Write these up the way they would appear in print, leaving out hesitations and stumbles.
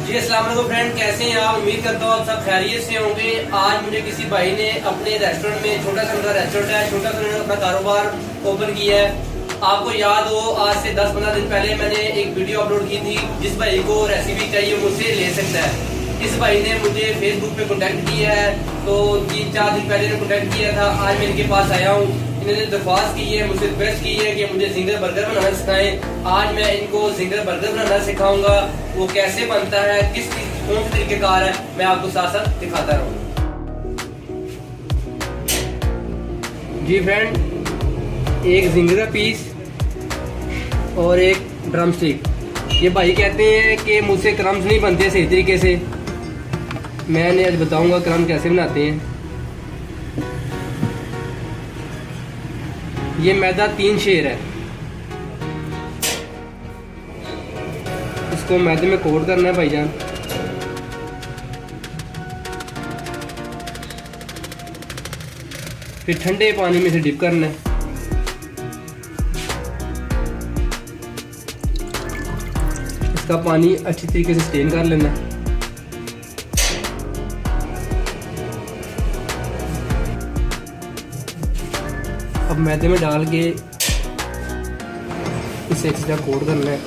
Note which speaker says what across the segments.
Speaker 1: जी अस्सलाम वालेकुम फ्रेंड, कैसे हैं आप? उम्मीद करता हूँ आप सब खैरियत से होंगे। आज मुझे किसी भाई ने अपने रेस्टोरेंट में, छोटा सा उनका रेस्टोरेंट है, छोटा सा उन्होंने अपना कारोबार ओपन किया है। आपको याद हो आज से 10-15 दिन पहले मैंने एक वीडियो अपलोड की थी, जिस भाई को रेसिपी चाहिए मुझसे ले सकता है। इस भाई ने मुझे फेसबुक पे कॉन्टेक्ट किया है, तो 3-4 दिन पहले ने कॉन्टेक्ट किया था। आज मैं इनके पास आया हूँ। इन्होंने दरख्वास्त की है, मुझसे रिक्वेस्ट की है कि मुझे जिंगर बर्गर बनाना सिखाएं। आज मैं इनको जिंगर बर्गर बनाना सिखाऊंगा। वो कैसे बनता है, कौन से तरीकेकार है, मैं आपको साथ साथ दिखाता रहूँगा। जी फ्रेंड, एक जिंगर का पीस और एक ड्रम स्टिक। ये भाई कहते हैं कि मुझसे क्रम्स नहीं बनते सही तरीके से। मैंने आज बताऊंगा क्रम कैसे बनाते हैं। ये मैदा 3 शेर है। इसको मैदे में कोट करना है भाईजान। फिर ठंडे पानी में से डिप करना है। इसका पानी अच्छी तरीके से स्टेन कर लेना है। अब मैदे में डाल के इसे अच्छी तरह कोट करना है।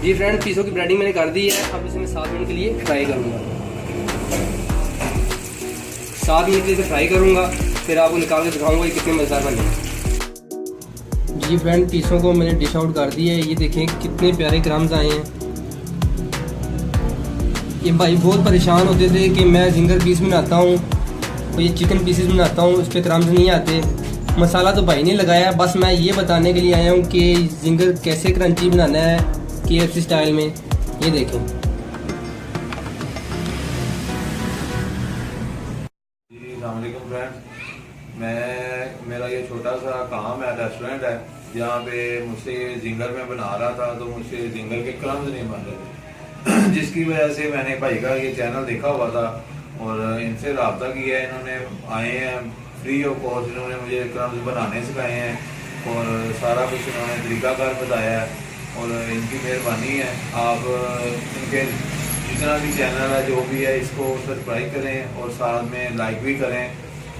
Speaker 1: जी फ्रेंड, पीसों की ब्रेडिंग मैंने कर दी है। अब इसे मैं 7 मिनट के लिए फ्राई करूंगा। 7 मिनट के लिए फ्राई करूंगा, फिर आपको निकाल के दिखाऊंगा ये कितने मज़ेदार बने। जी फ्रेंड, पीसों को मैंने डिश आउट कर दिया है। ये देखें कितने प्यारे क्रम्स आए हैं। ये भाई बहुत परेशान होते थे कि मैं जिंगर पीस बनाता हूँ और ये चिकन पीसेस बनाता हूँ, उस पर क्रम्स नहीं आते। मसाला तो भाई ने लगाया, बस मैं ये बताने के लिए आया हूँ कि जिंगर कैसे क्रंची बनाना है KFC स्टाइल में। ये देखें।
Speaker 2: जी अस्सलाम वालेकुम फ्रेंड, मेरा ये छोटा सा काम है, रेस्टोरेंट है, जहाँ पे मुझसे जिंगर में बना रहा था, तो मुझसे जिंगर के क्रम्स नहीं बन रहे थे। जिसकी वजह से मैंने भाई का ये चैनल देखा हुआ था और इनसे रब्ता किया है। इन्होंने आए हैं फ्री ऑफ कॉस्ट, इन्होंने मुझे क्रम्स बनाने सिखाए हैं और सारा कुछ इन्होंने तरीकाकार बताया है और इनकी मेहरबानी है। आप इनके जितना भी चैनल है, जो भी है, इसको सब्सक्राइब करें और साथ में लाइक भी करें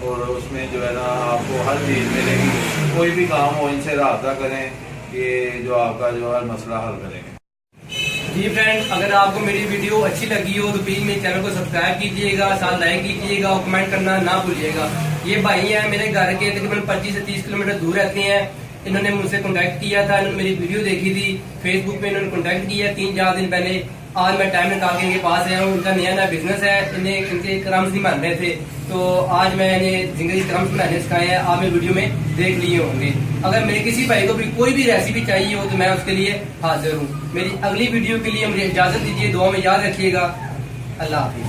Speaker 2: और उसमें जो है ना आपको हर चीज़ मिलेगी। कोई भी काम हो इनसे रब्ता करें, ये जो आपका जो है मसला हल करेंगे।
Speaker 1: जी फ्रेंड, अगर आपको मेरी वीडियो अच्छी लगी हो तो प्लीज मेरे चैनल को सब्सक्राइब कीजिएगा, साथ लाइक कीजिएगा और कमेंट करना ना भूलिएगा। ये भाई हैं मेरे घर के तकरीबन 25 से 30 किलोमीटर दूर रहते हैं। इन्होंने मुझसे कांटेक्ट किया था, इन्होंने मेरी वीडियो देखी थी फेसबुक पे, इन्होंने कांटेक्ट किया 3-4 दिन पहले। आज मैं टाइम निकाल के इनके पास आया हूँ। इनका नया बिजनेस है, इनके क्रम्स नहीं बन रहे थे, तो आज मैंने जिंगर के क्रम्स बनाने सिखाए हैं। आप मेरी वीडियो में देख लिए होंगे। अगर मेरे किसी भाई को भी कोई भी रेसिपी चाहिए हो तो मैं उसके लिए हाजिर हूँ। मेरी अगली वीडियो के लिए मुझे इजाजत दीजिए। दुआ में याद रखिएगा। अल्लाह हाफिज।